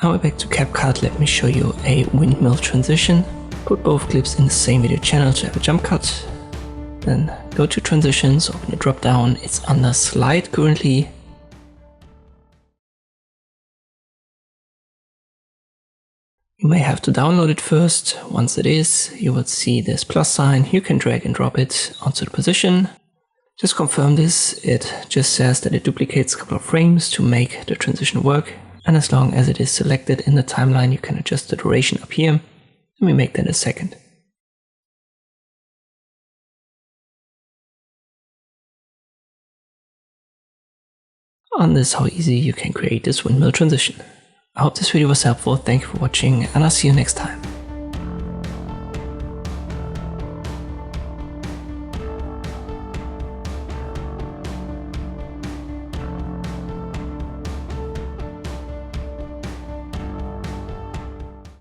Now we're back to CapCut. Let me show you a windmill transition. Put both clips in the same video channel to have a jump cut. Then go to transitions, open the drop down. It's under slide currently. You may have to download it first. Once it is, you will see this plus sign. You can drag and drop it onto the position. Just confirm this. It just says that it duplicates a couple of frames to make the transition work. And as long as it is selected in the timeline, you can adjust the duration up here. Let me make that a second. On this, how easy you can create this windmill transition. I hope this video was helpful. Thank you for watching, and I'll see you next time.